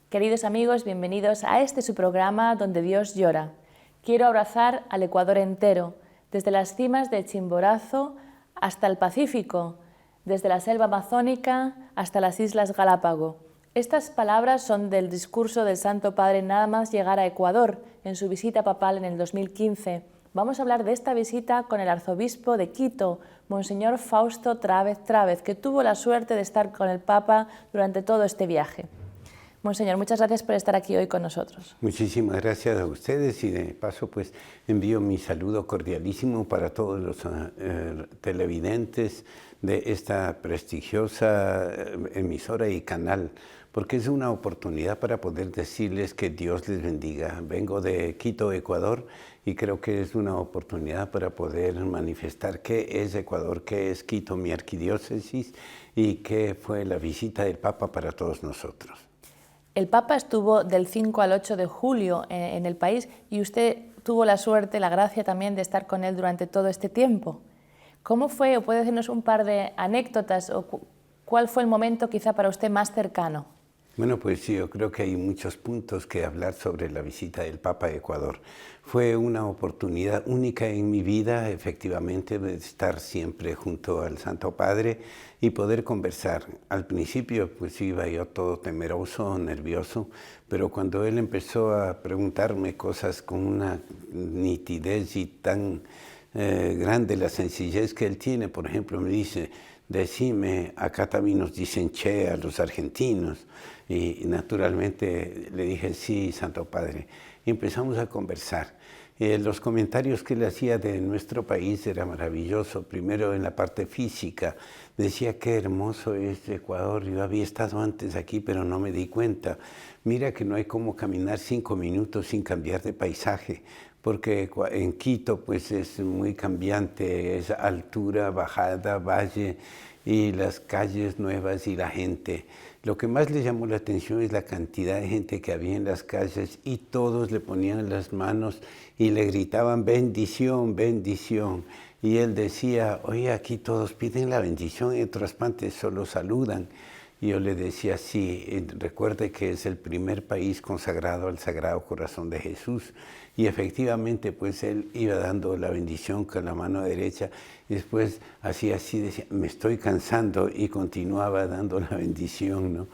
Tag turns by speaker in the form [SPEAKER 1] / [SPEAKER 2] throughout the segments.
[SPEAKER 1] Queridos amigos, bienvenidos a este su programa donde Dios llora. Quiero abrazar al Ecuador entero, desde las cimas de Chimborazo hasta el Pacífico, desde la selva amazónica hasta las Islas Galápago. Estas palabras son del discurso del Santo Padre nada más llegar a Ecuador en su visita papal en el 2015. Vamos a hablar de esta visita con el arzobispo de Quito, Monseñor Fausto Travez, que tuvo la suerte de estar con el Papa durante todo este viaje. Monseñor, muchas gracias por estar aquí hoy con nosotros.
[SPEAKER 2] Muchísimas gracias a ustedes y de paso pues envío mi saludo cordialísimo para todos los televidentes de esta prestigiosa emisora y canal, porque es una oportunidad para poder decirles que Dios les bendiga. Vengo de Quito, Ecuador, y creo que es una oportunidad para poder manifestar qué es Ecuador, qué es Quito, mi arquidiócesis, y qué fue la visita del Papa para todos nosotros.
[SPEAKER 1] El Papa estuvo del 5 al 8 de julio en el país y usted tuvo la suerte, la gracia también de estar con él durante todo este tiempo. ¿Cómo fue, o puede decirnos un par de anécdotas, o cuál fue el momento quizá para usted más cercano?
[SPEAKER 2] Bueno, pues sí, yo creo que hay muchos puntos que hablar sobre la visita del Papa a Ecuador. Fue una oportunidad única en mi vida, efectivamente, de estar siempre junto al Santo Padre y poder conversar. Al principio, pues iba yo todo temeroso, nervioso, pero cuando él empezó a preguntarme cosas con una nitidez y tan grande, la sencillez que él tiene, por ejemplo, me dice: decime, acá también nos dicen che a los argentinos. Y naturalmente le dije: sí, Santo Padre. Y empezamos a conversar. Los comentarios que él hacía de nuestro país era maravilloso. Primero en la parte física. Decía: qué hermoso es Ecuador. Yo había estado antes aquí, pero no me di cuenta. Mira que no hay como caminar 5 minutos sin cambiar de paisaje, porque en Quito pues es muy cambiante, es altura, bajada, valle, y las calles nuevas y la gente. Lo que más le llamó la atención es la cantidad de gente que había en las calles, y todos le ponían las manos y le gritaban: bendición, bendición. Y él decía: oye, aquí todos piden la bendición, en otras partes solo saludan. Y yo le decía: sí, recuerde que es el primer país consagrado al Sagrado Corazón de Jesús. Y efectivamente, pues él iba dando la bendición con la mano derecha, y después hacía así, decía: me estoy cansando, y continuaba dando la bendición, ¿no?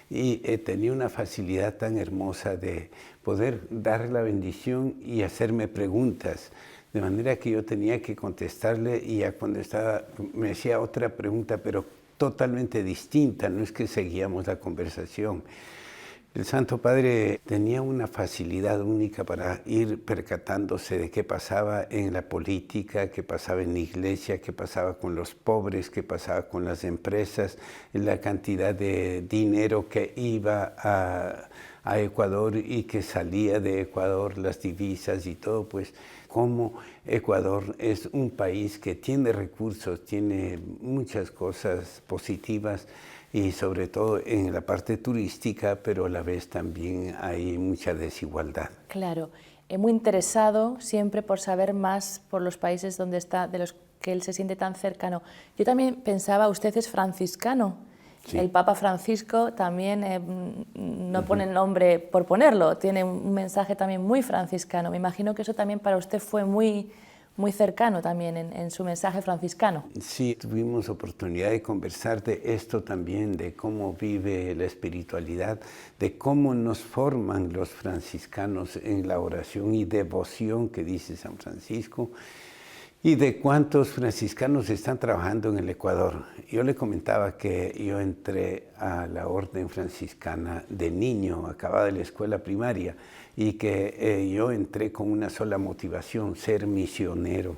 [SPEAKER 2] Y tenía una facilidad tan hermosa de poder dar la bendición y hacerme preguntas, de manera que yo tenía que contestarle, y ya cuando estaba, me hacía otra pregunta, pero totalmente distinta, no es que seguíamos la conversación. El Santo Padre tenía una facilidad única para ir percatándose de qué pasaba en la política, qué pasaba en la iglesia, qué pasaba con los pobres, qué pasaba con las empresas, la cantidad de dinero que iba a Ecuador y que salía de Ecuador, las divisas y todo, pues como Ecuador es un país que tiene recursos, tiene muchas cosas positivas, y sobre todo en la parte turística, pero a la vez también hay mucha desigualdad.
[SPEAKER 1] Claro, muy interesado siempre por saber más por los países donde está, de los que él se siente tan cercano. Yo también pensaba, usted es franciscano. Sí. El Papa Francisco también no pone el nombre por ponerlo, tiene un mensaje también muy franciscano. Me imagino que eso también para usted fue muy cercano también en su mensaje franciscano.
[SPEAKER 2] Sí, tuvimos oportunidad de conversar de esto también, de cómo vive la espiritualidad, de cómo nos forman los franciscanos en la oración y devoción que dice San Francisco, y de cuántos franciscanos están trabajando en el Ecuador. Yo le comentaba que yo entré a la orden franciscana de niño, acababa de la escuela primaria, y que yo entré con una sola motivación: ser misionero,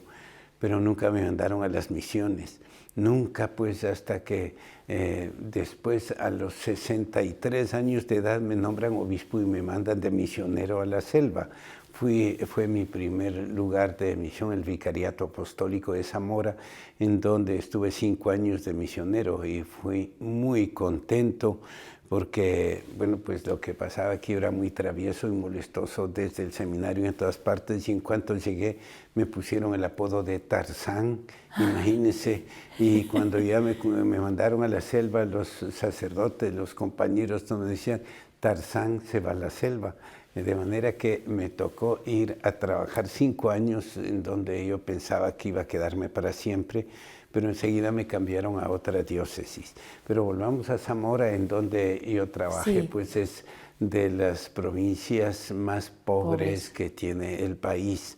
[SPEAKER 2] pero nunca me mandaron a las misiones. Nunca, pues hasta que después a los 63 años de edad me nombran obispo y me mandan de misionero a la selva. Fue mi primer lugar de misión, el Vicariato Apostólico de Zamora, en donde estuve 5 años de misionero y fui muy contento porque, bueno, pues lo que pasaba aquí era muy travieso y molestoso desde el seminario en todas partes, y en cuanto llegué me pusieron el apodo de Tarzán, imagínense, y cuando ya me mandaron a la selva, los sacerdotes, los compañeros, me decían, Tarzán se va a la selva, de manera que me tocó ir a trabajar 5 años en donde yo pensaba que iba a quedarme para siempre, pero enseguida me cambiaron a otra diócesis. Pero volvamos a Zamora, en donde yo trabajé, sí. Pues es de las provincias más pobres que tiene el país.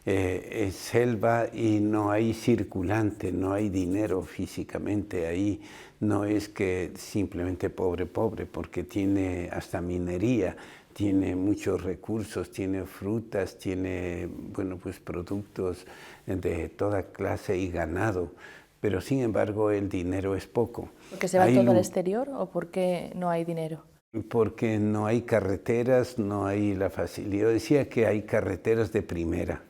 [SPEAKER 2] Es selva y no hay circulante, no hay dinero físicamente ahí. No es que simplemente pobre, porque tiene hasta minería, tiene muchos recursos, tiene frutas, tiene, bueno, pues productos de toda clase y ganado, pero sin embargo el dinero es poco.
[SPEAKER 1] ¿Porque se va todo al exterior o porque no hay dinero?
[SPEAKER 2] Porque no hay carreteras, no hay la facilidad. Yo decía que hay carreteras de primera,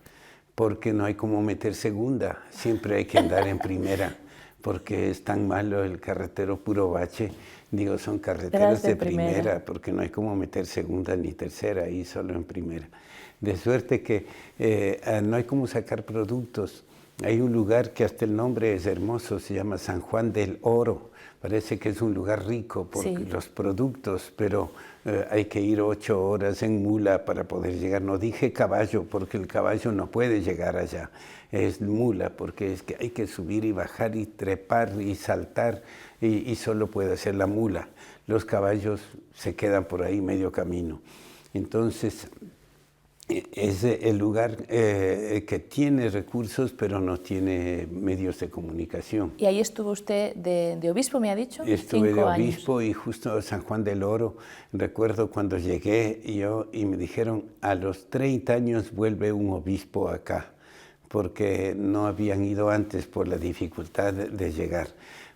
[SPEAKER 2] porque no hay cómo meter segunda, siempre hay que andar en primera, porque es tan malo el carretero puro bache. Digo, son carreteras de primera, porque no hay cómo meter segunda ni tercera, ahí solo en primera. De suerte que no hay cómo sacar productos. Hay un lugar que hasta el nombre es hermoso, se llama San Juan del Oro. Parece que es un lugar rico por los productos, pero hay que ir 8 horas en mula para poder llegar. No dije caballo, porque el caballo no puede llegar allá. Es mula, porque es que hay que subir y bajar y trepar y saltar, y solo puede hacer la mula. Los caballos se quedan por ahí medio camino. Entonces, es el lugar que tiene recursos, pero no tiene medios de comunicación.
[SPEAKER 1] ¿Y ahí estuvo usted de obispo, me ha dicho?
[SPEAKER 2] Estuve de obispo y justo San Juan del Oro, recuerdo cuando llegué yo y me dijeron, a los 30 años vuelve un obispo acá, porque no habían ido antes por la dificultad de llegar,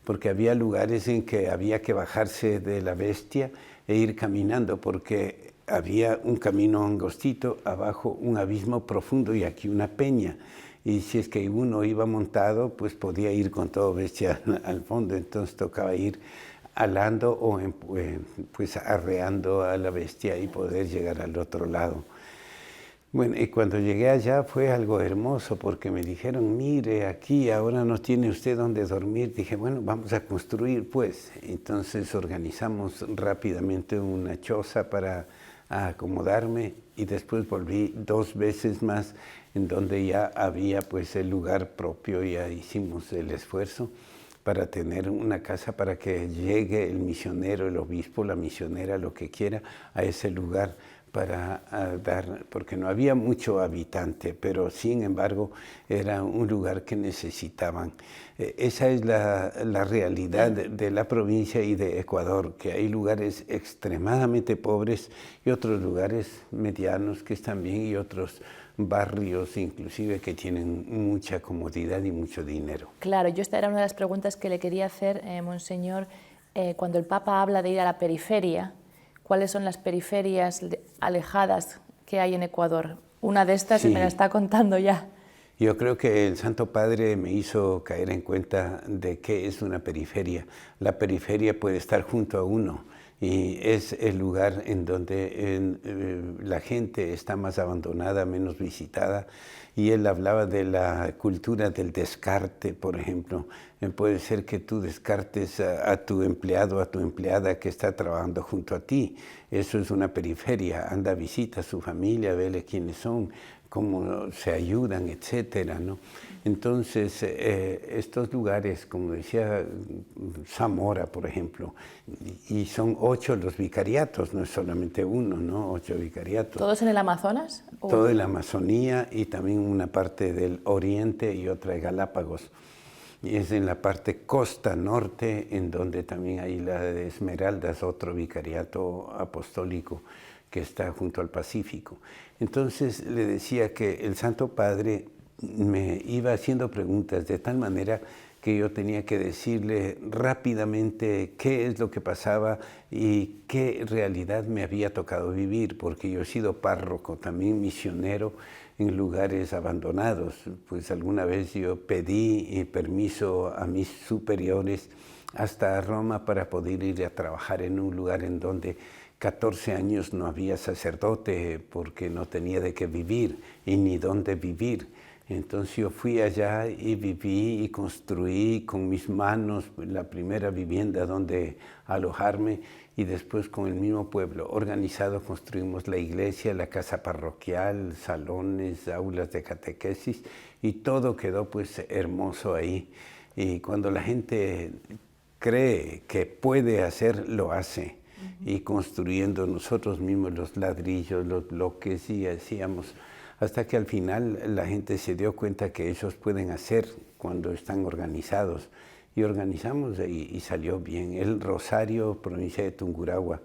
[SPEAKER 2] porque había lugares en que había que bajarse de la bestia e ir caminando, porque había un camino angostito, abajo un abismo profundo y aquí una peña. Y si es que uno iba montado, pues podía ir con todo bestia al fondo. Entonces tocaba ir alando o pues arreando a la bestia y poder llegar al otro lado. Bueno, y cuando llegué allá fue algo hermoso porque me dijeron, mire, aquí ahora no tiene usted dónde dormir. Dije, bueno, vamos a construir pues. Entonces organizamos rápidamente una choza para acomodarme y después volví 2 veces más en donde ya había pues el lugar propio. Ya hicimos el esfuerzo para tener una casa para que llegue el misionero, el obispo, la misionera, lo que quiera, a ese lugar para dar, porque no había mucho habitante, pero sin embargo era un lugar que necesitaban. Esa es la realidad de la provincia y de Ecuador, que hay lugares extremadamente pobres y otros lugares medianos que están bien y otros barrios inclusive que tienen mucha comodidad y mucho dinero.
[SPEAKER 1] Claro, esta era una de las preguntas que le quería hacer, Monseñor, cuando el Papa habla de ir a la periferia. ¿Cuáles son las periferias alejadas que hay en Ecuador? Una de estas me la está contando ya.
[SPEAKER 2] Yo creo que el Santo Padre me hizo caer en cuenta de qué es una periferia. La periferia puede estar junto a uno y es el lugar en donde la gente está más abandonada, menos visitada. Y él hablaba de la cultura del descarte, por ejemplo. Puede ser que tú descartes a tu empleado, a tu empleada que está trabajando junto a ti. Eso es una periferia. Anda, visita a su familia, vele quiénes son, cómo se ayudan, etcétera, ¿no? Entonces, estos lugares, como decía Zamora, por ejemplo, y son 8 los vicariatos, no es solamente uno, ¿no? 8 vicariatos.
[SPEAKER 1] ¿Todos en el Amazonas?
[SPEAKER 2] Todo en la Amazonía y también una parte del oriente y otra de Galápagos. Y es en la parte costa norte, en donde también hay la de Esmeraldas, otro vicariato apostólico que está junto al Pacífico. Entonces le decía que el Santo Padre me iba haciendo preguntas de tal manera que yo tenía que decirle rápidamente qué es lo que pasaba y qué realidad me había tocado vivir, porque yo he sido párroco, también misionero en lugares abandonados. Pues alguna vez yo pedí permiso a mis superiores hasta Roma para poder ir a trabajar en un lugar en donde 14 años no había sacerdote porque no tenía de qué vivir y ni dónde vivir. Entonces yo fui allá y viví y construí con mis manos la primera vivienda donde alojarme, y después con el mismo pueblo organizado construimos la iglesia, la casa parroquial, salones, aulas de catequesis, y todo quedó pues hermoso ahí. Y cuando la gente cree que puede hacer, lo hace. Y construyendo nosotros mismos los ladrillos, los bloques, y hacíamos, hasta que al final la gente se dio cuenta que ellos pueden hacer cuando están organizados. Y organizamos y salió bien. El Rosario, provincia de Tungurahua,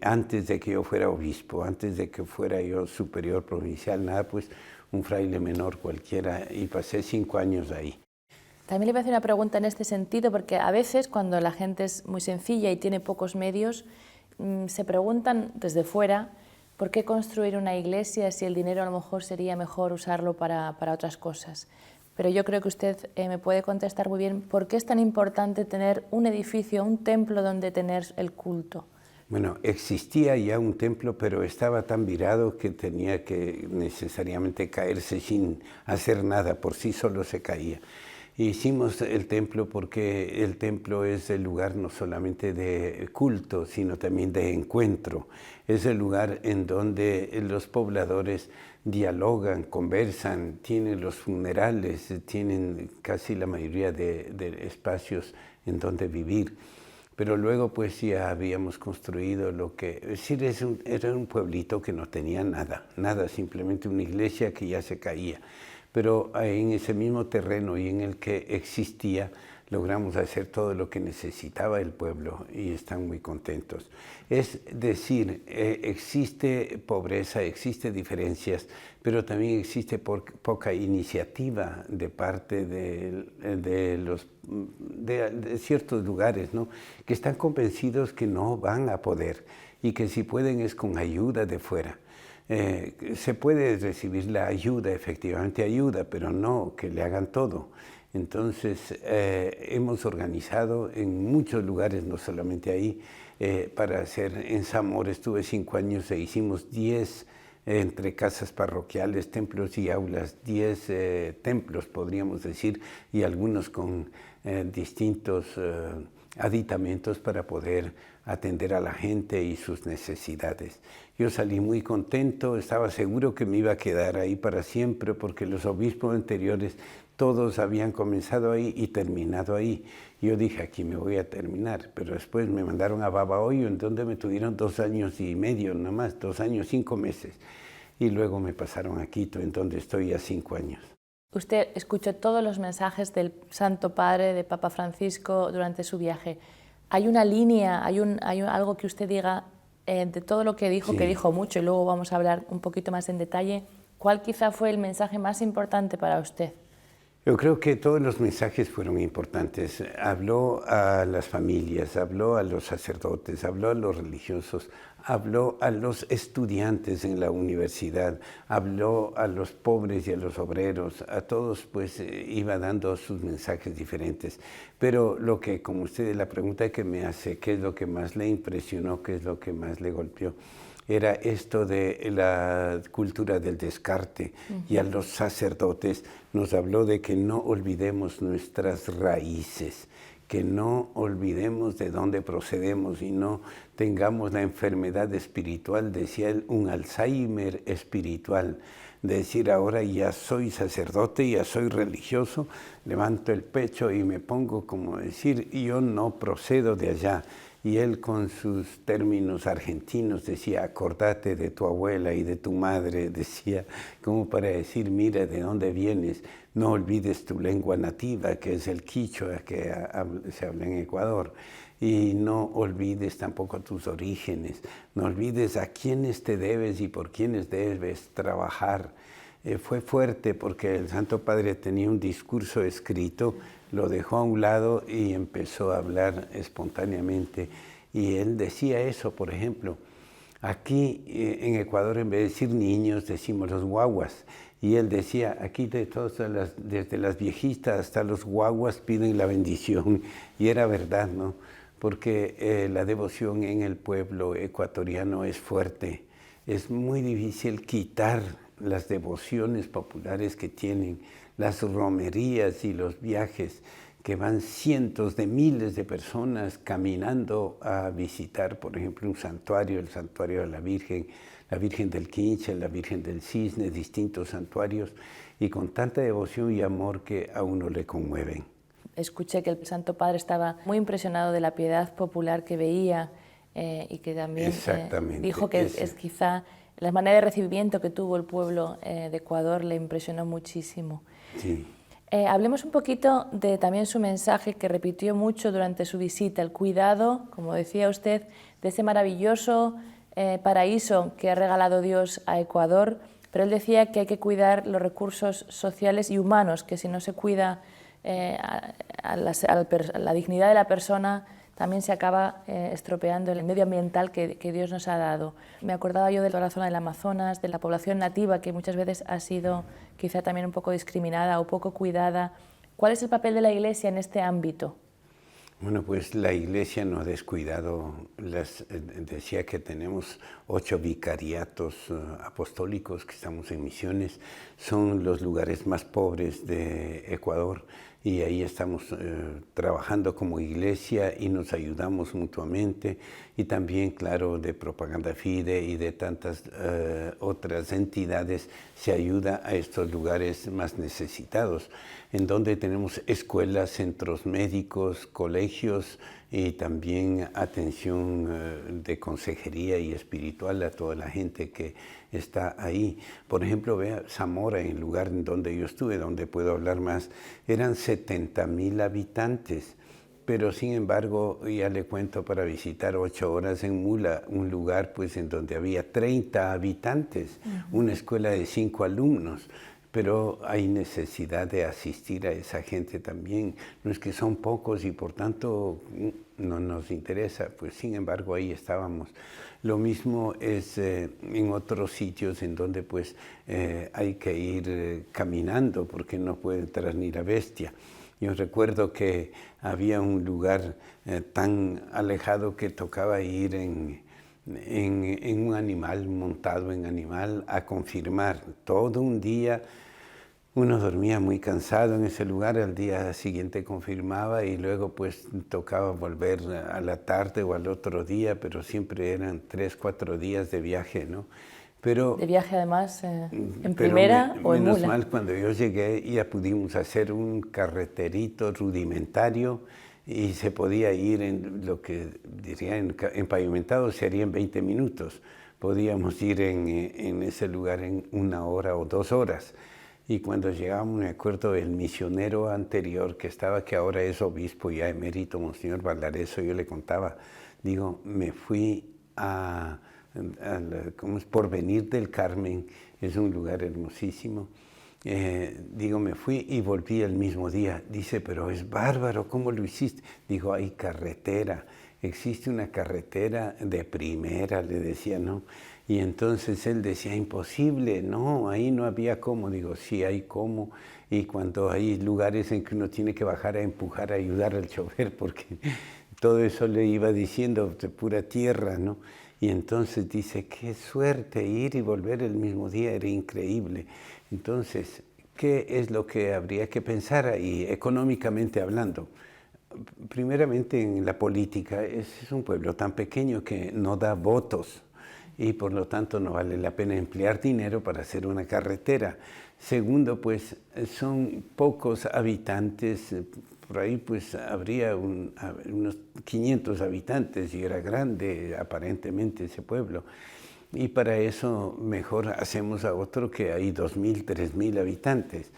[SPEAKER 2] antes de que yo fuera obispo, antes de que fuera yo superior provincial, nada, pues un fraile menor cualquiera, y pasé 5 años ahí.
[SPEAKER 1] También le voy a hacer una pregunta en este sentido, porque a veces cuando la gente es muy sencilla y tiene pocos medios, se preguntan desde fuera por qué construir una iglesia si el dinero a lo mejor sería mejor usarlo para otras cosas. Pero yo creo que usted me puede contestar muy bien por qué es tan importante tener un edificio, un templo donde tener el culto.
[SPEAKER 2] Bueno, existía ya un templo, pero estaba tan virado que tenía que necesariamente caerse sin hacer nada, por sí solo se caía. Hicimos el templo porque el templo es el lugar no solamente de culto, sino también de encuentro. Es el lugar en donde los pobladores dialogan, conversan, tienen los funerales, tienen casi la mayoría de espacios en donde vivir. Pero luego pues ya habíamos construido lo que, es decir, era un pueblito que no tenía nada, simplemente una iglesia que ya se caía. Pero en ese mismo terreno y en el que existía, logramos hacer todo lo que necesitaba el pueblo y están muy contentos. Es decir, existe pobreza, existe diferencias, pero también existe poca iniciativa de parte de ciertos lugares, ¿no?, que están convencidos que no van a poder y que si pueden es con ayuda de fuera. Se puede recibir la ayuda, efectivamente ayuda, pero no que le hagan todo. Entonces hemos organizado en muchos lugares, no solamente ahí, para hacer en Zamora estuve 5 años e hicimos 10 entre casas parroquiales, templos y aulas, 10 templos podríamos decir, y algunos con distintos aditamentos para poder atender a la gente y sus necesidades. Yo salí muy contento, estaba seguro que me iba a quedar ahí para siempre porque los obispos anteriores todos habían comenzado ahí y terminado ahí. Yo dije, aquí me voy a terminar, pero después me mandaron a Babahoyo, en donde me tuvieron 2 años y medio, nada más, 2 años, 5 meses. Y luego me pasaron a Quito, en donde estoy ya 5 años.
[SPEAKER 1] Usted escuchó todos los mensajes del Santo Padre, de Papa Francisco, durante su viaje. ¿Hay una línea, hay algo que usted diga de todo lo que dijo,
[SPEAKER 2] Sí,
[SPEAKER 1] que dijo mucho, y luego vamos a hablar un poquito más en detalle? ¿Cuál quizá fue el mensaje más importante para usted?
[SPEAKER 2] Yo creo que todos los mensajes fueron importantes. Habló a las familias, habló a los sacerdotes, habló a los religiosos, habló a los estudiantes en la universidad, habló a los pobres y a los obreros, a todos pues iba dando sus mensajes diferentes. Pero lo que, como usted, la pregunta que me hace, ¿qué es lo que más le impresionó, qué es lo que más le golpeó?, era esto de la cultura del descarte. Y a los sacerdotes nos habló de que no olvidemos nuestras raíces, que no olvidemos de dónde procedemos y no tengamos la enfermedad espiritual, decía él, un Alzheimer espiritual. De decir, ahora ya soy sacerdote, ya soy religioso, levanto el pecho y me pongo como decir, yo no procedo de allá. Y él con sus términos argentinos decía, acordate de tu abuela y de tu madre, decía, como para decir, mira de dónde vienes, no olvides tu lengua nativa, que es el quichua, que se habla en Ecuador, y no olvides tampoco tus orígenes, no olvides a quiénes te debes y por quiénes debes trabajar. Fue fuerte porque el Santo Padre tenía un discurso escrito lo dejó a un lado y empezó a hablar espontáneamente. Y él decía eso, por ejemplo, aquí en Ecuador en vez de decir niños decimos los guaguas. Y él decía, aquí desde las viejitas hasta los guaguas piden la bendición. Y era verdad, ¿no? Porque la devoción en el pueblo ecuatoriano es fuerte. Es muy difícil quitar las devociones populares que tienen, las romerías y los viajes, que van cientos de miles de personas caminando a visitar, por ejemplo, un santuario, el santuario de la Virgen del Quincha, la Virgen del Cisne, distintos santuarios, y con tanta devoción y amor que a uno le conmueven.
[SPEAKER 1] Escuché que el Santo Padre estaba muy impresionado de la piedad popular que veía y que también dijo que es quizá la manera de recibimiento que tuvo el pueblo de Ecuador le impresionó muchísimo.
[SPEAKER 2] Sí.
[SPEAKER 1] Hablemos un poquito de también su mensaje que repitió mucho durante su visita, el cuidado, como decía usted, de ese maravilloso paraíso que ha regalado Dios a Ecuador, pero él decía que hay que cuidar los recursos sociales y humanos, que si no se cuida la dignidad de la persona, también se acaba estropeando el medio ambiental que Dios nos ha dado. Me acordaba yo de toda la zona del Amazonas, de la población nativa, que muchas veces ha sido quizá también un poco discriminada o poco cuidada. ¿Cuál es el papel de la Iglesia en este ámbito?
[SPEAKER 2] Bueno, pues la Iglesia no ha descuidado, decía que tenemos 8 vicariatos apostólicos que estamos en misiones, son los lugares más pobres de Ecuador y ahí estamos trabajando como Iglesia y nos ayudamos mutuamente y también, claro, de Propaganda Fide y de tantas otras entidades se ayuda a estos lugares más necesitados, en donde tenemos escuelas, centros médicos, colegios y también atención de consejería y espiritual a toda la gente que está ahí. Por ejemplo, vea Zamora, en el lugar en donde yo estuve, donde puedo hablar más, eran 70,000 habitantes. Pero sin embargo, ya le cuento, para visitar 8 horas en Mula, un lugar pues en donde había 30 habitantes, una escuela de 5 alumnos. Pero hay necesidad de asistir a esa gente también. No es que son pocos y por tanto no nos interesa, pues sin embargo ahí estábamos. Lo mismo es en otros sitios en donde pues hay que ir caminando porque no puede entrar ni la bestia. Yo recuerdo que había un lugar tan alejado que tocaba ir en un animal, montado en animal, a confirmar. Todo un día uno dormía muy cansado en ese lugar, al día siguiente confirmaba y luego pues tocaba volver a la tarde o al otro día, pero siempre eran 3, 4 días de viaje, ¿no? Pero,
[SPEAKER 1] de viaje además en primera o en mula.
[SPEAKER 2] Menos mal, cuando yo llegué ya pudimos hacer un carreterito rudimentario y se podía ir en lo que diría en pavimentado sería en 20 minutos. Podíamos ir en ese lugar en 1 hora o 2 horas. Y cuando llegamos, me acuerdo del misionero anterior que estaba, que ahora es obispo ya emérito, Monseñor Valareso, yo le contaba, digo, me fui ¿cómo es? Porvenir del Carmen, es un lugar hermosísimo. Digo, me fui y volví el mismo día. Dice, pero es bárbaro, ¿cómo lo hiciste? Digo, hay carretera, existe una carretera de primera, le decía, ¿no? Y entonces él decía, imposible, no, ahí no había cómo. Digo, sí hay cómo. Y cuando hay lugares en que uno tiene que bajar a empujar, a ayudar al chofer, porque todo eso le iba diciendo de pura tierra, ¿no? Y entonces dice, qué suerte, ir y volver el mismo día, era increíble. Entonces, ¿qué es lo que habría que pensar ahí, económicamente hablando? Primeramente, en la política, es un pueblo tan pequeño que no da votos y por lo tanto no vale la pena emplear dinero para hacer una carretera. Segundo, pues son pocos habitantes, por ahí pues habría unos 500 habitantes y era grande aparentemente ese pueblo. Y para eso mejor hacemos a otro que hay 2,000, 3,000 habitantes.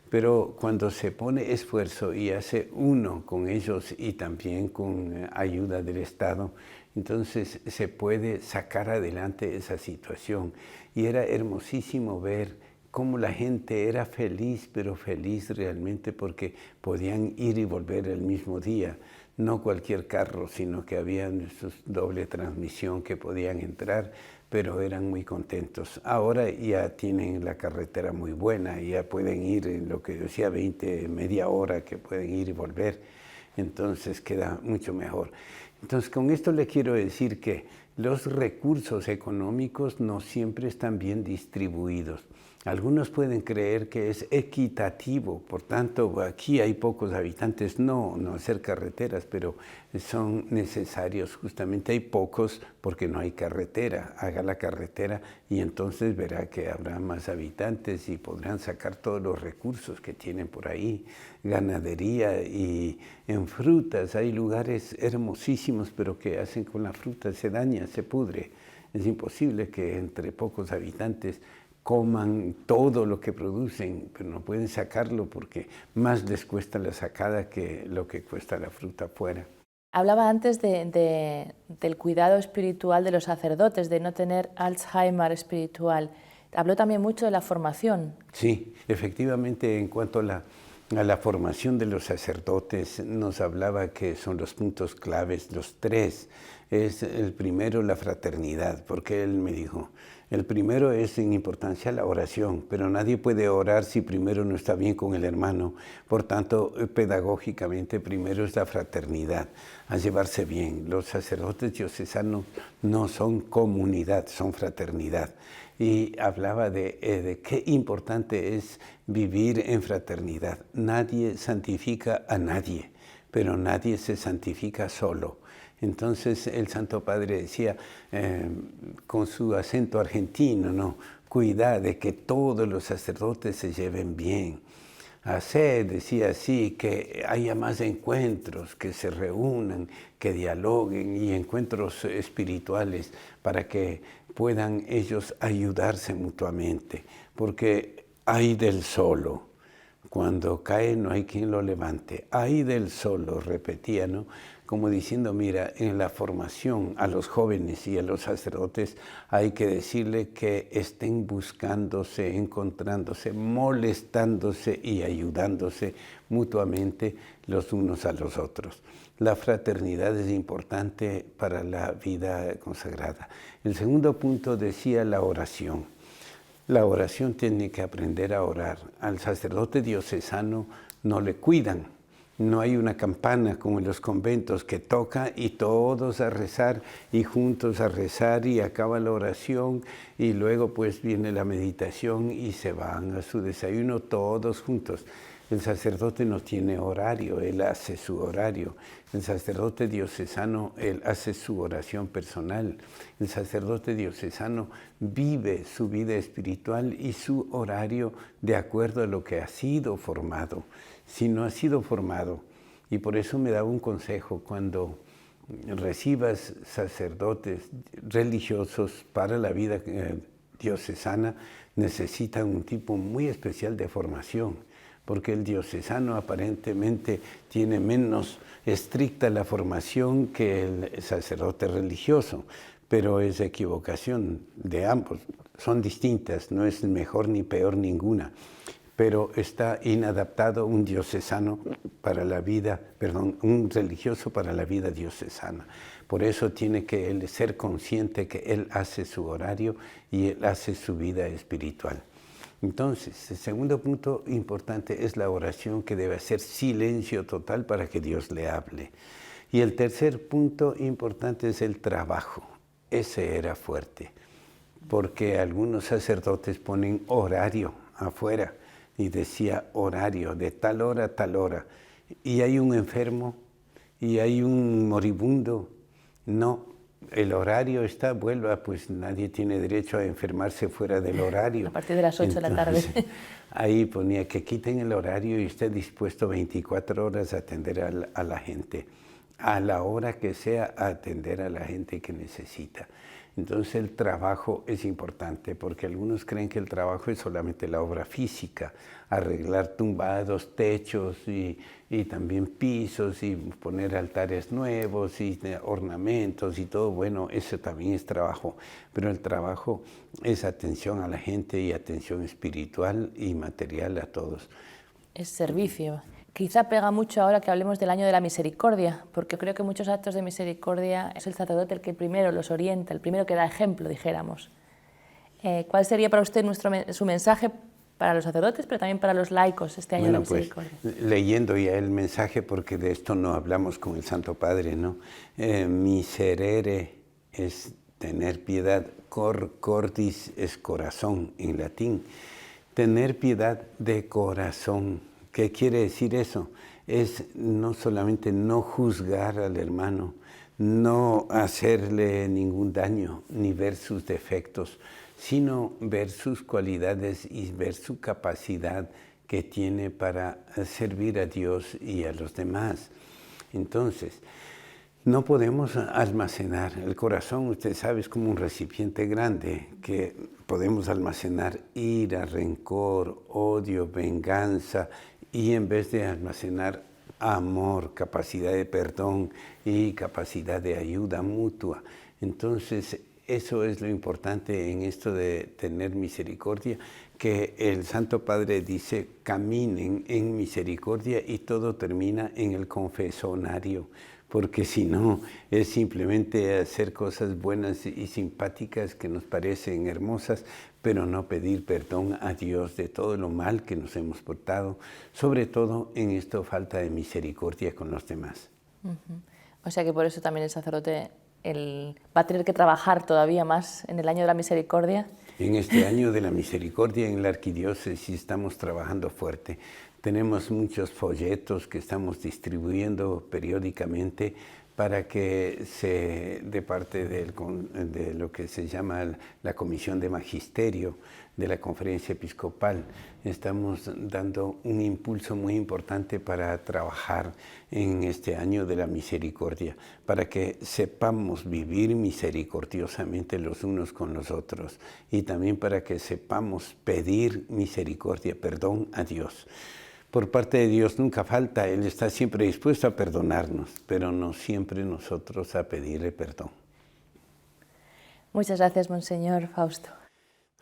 [SPEAKER 2] Pero cuando se pone esfuerzo y hace uno con ellos y también con ayuda del Estado, entonces se puede sacar adelante esa situación. Y era hermosísimo ver cómo la gente era feliz, pero feliz realmente porque podían ir y volver el mismo día. No cualquier carro, sino que habían sus doble transmisión que podían entrar, pero eran muy contentos. Ahora ya tienen la carretera muy buena, ya pueden ir en lo que decía 20, media hora que pueden ir y volver, entonces queda mucho mejor. Entonces con esto le quiero decir que los recursos económicos no siempre están bien distribuidos. Algunos pueden creer que es equitativo, por tanto aquí hay pocos habitantes, no hacer carreteras, pero son necesarios, justamente hay pocos porque no hay carretera, haga la carretera y entonces verá que habrá más habitantes y podrán sacar todos los recursos que tienen por ahí, ganadería y en frutas, hay lugares hermosísimos pero que hacen con la fruta, se daña, se pudre, es imposible que entre pocos habitantes coman todo lo que producen, pero no pueden sacarlo porque más les cuesta la sacada que lo que cuesta la fruta fuera.
[SPEAKER 1] Hablaba antes del cuidado espiritual de los sacerdotes, de no tener Alzheimer espiritual. Habló también mucho de la formación.
[SPEAKER 2] Sí, efectivamente, en cuanto a la formación de los sacerdotes, nos hablaba que son los puntos claves, los tres. Es el primero, la fraternidad, porque él me dijo, el primero es en importancia la oración, pero nadie puede orar si primero no está bien con el hermano. Por tanto, pedagógicamente, primero es la fraternidad, a llevarse bien. Los sacerdotes diocesanos no son comunidad, son fraternidad. Y hablaba de qué importante es vivir en fraternidad. Nadie santifica a nadie, pero nadie se santifica solo. Entonces el Santo Padre decía, con su acento argentino, ¿no? Cuidad de que todos los sacerdotes se lleven bien. Haced, decía así, que haya más encuentros, que se reúnan, que dialoguen y encuentros espirituales para que puedan ellos ayudarse mutuamente. Porque hay del solo. Cuando cae no hay quien lo levante. Ay del solo, repetía, ¿no? Como diciendo, mira, en la formación a los jóvenes y a los sacerdotes hay que decirle que estén buscándose, encontrándose, molestándose y ayudándose mutuamente los unos a los otros. La fraternidad es importante para la vida consagrada. El segundo punto decía la oración. La oración tiene que aprender a orar. Al sacerdote diocesano no le cuidan. No hay una campana como en los conventos que toca y todos a rezar y juntos a rezar y acaba la oración y luego pues viene la meditación y se van a su desayuno todos juntos. El sacerdote no tiene horario, él hace su horario. El sacerdote diocesano, él hace su oración personal. El sacerdote diocesano vive su vida espiritual y su horario de acuerdo a lo que ha sido formado. Si no ha sido formado, y por eso me daba un consejo, cuando recibas sacerdotes religiosos para la vida diocesana, necesitan un tipo muy especial de formación, porque el diocesano aparentemente tiene menos estricta la formación que el sacerdote religioso, pero es equivocación de ambos, son distintas, no es mejor ni peor ninguna. Pero está inadaptado un diocesano para la vida, un religioso para la vida diocesana. Por eso tiene que él ser consciente que él hace su horario y él hace su vida espiritual. Entonces, el segundo punto importante es la oración, que debe hacer silencio total para que Dios le hable. Y el tercer punto importante es el trabajo. Ese era fuerte, porque algunos sacerdotes ponen horario afuera, y decía horario, de tal hora a tal hora, y hay un enfermo, y hay un moribundo, no, el horario está, vuelva, pues nadie tiene derecho a enfermarse fuera del horario.
[SPEAKER 1] A partir de las 8 de la tarde.
[SPEAKER 2] Ahí ponía que quiten el horario y esté dispuesto 24 horas a atender a la gente, a la hora que sea, a atender a la gente que necesita. Entonces el trabajo es importante porque algunos creen que el trabajo es solamente la obra física, arreglar tumbados, techos y también pisos y poner altares nuevos y ornamentos y todo. Bueno, eso también es trabajo, pero el trabajo es atención a la gente y atención espiritual y material a todos.
[SPEAKER 1] Es servicio. Quizá pega mucho ahora que hablemos del año de la misericordia, porque creo que muchos actos de misericordia es el sacerdote el que primero los orienta, el primero que da ejemplo, dijéramos. ¿Cuál sería para usted su mensaje para los sacerdotes, pero también para los laicos este año de la misericordia?
[SPEAKER 2] Pues, leyendo ya el mensaje, porque de esto no hablamos con el Santo Padre, ¿no? Miserere es tener piedad, cordis es corazón en latín. Tener piedad de corazón. ¿Qué quiere decir eso? Es no solamente no juzgar al hermano, no hacerle ningún daño, ni ver sus defectos, sino ver sus cualidades y ver su capacidad que tiene para servir a Dios y a los demás. Entonces, no podemos almacenar. El corazón, usted sabe, es como un recipiente grande que podemos almacenar ira, rencor, odio, venganza, y en vez de almacenar amor, capacidad de perdón y capacidad de ayuda mutua. Entonces, eso es lo importante en esto de tener misericordia, que el Santo Padre dice, caminen en misericordia y todo termina en el confesionario, porque si no, es simplemente hacer cosas buenas y simpáticas que nos parecen hermosas, pero no pedir perdón a Dios de todo lo mal que nos hemos portado, sobre todo en esto falta de misericordia con los demás.
[SPEAKER 1] O sea que por eso también el sacerdote va a tener que trabajar todavía más en el año de la misericordia.
[SPEAKER 2] En este año de la misericordia en la arquidiócesis estamos trabajando fuerte. Tenemos muchos folletos que estamos distribuyendo periódicamente para que de parte de lo que se llama la Comisión de Magisterio de la Conferencia Episcopal, estamos dando un impulso muy importante para trabajar en este año de la misericordia, para que sepamos vivir misericordiosamente los unos con los otros y también para que sepamos pedir misericordia, perdón a Dios. Por parte de Dios nunca falta, Él está siempre dispuesto a perdonarnos, pero no siempre nosotros a pedirle perdón.
[SPEAKER 1] Muchas gracias, Monseñor Fausto.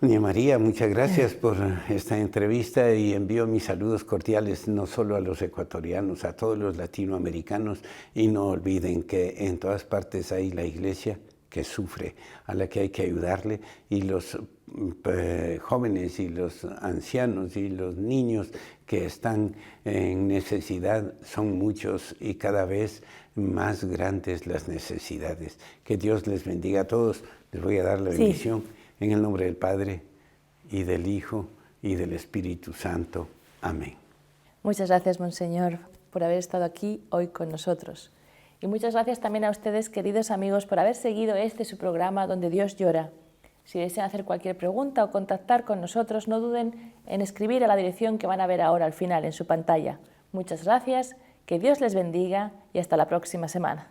[SPEAKER 2] Doña María, muchas gracias por esta entrevista y envío mis saludos cordiales no solo a los ecuatorianos, a todos los latinoamericanos, y no olviden que en todas partes hay la Iglesia que sufre, a la que hay que ayudarle, y los jóvenes y los ancianos y los niños que están en necesidad son muchos y cada vez más grandes las necesidades. Que Dios les bendiga a todos. Les voy a dar la bendición en el nombre del Padre y del Hijo y del Espíritu Santo. Amén.
[SPEAKER 1] Muchas gracias, Monseñor, por haber estado aquí hoy con nosotros. Y muchas gracias también a ustedes, queridos amigos, por haber seguido su programa Donde Dios Llora. Si desean hacer cualquier pregunta o contactar con nosotros, no duden en escribir a la dirección que van a ver ahora al final en su pantalla. Muchas gracias, que Dios les bendiga y hasta la próxima semana.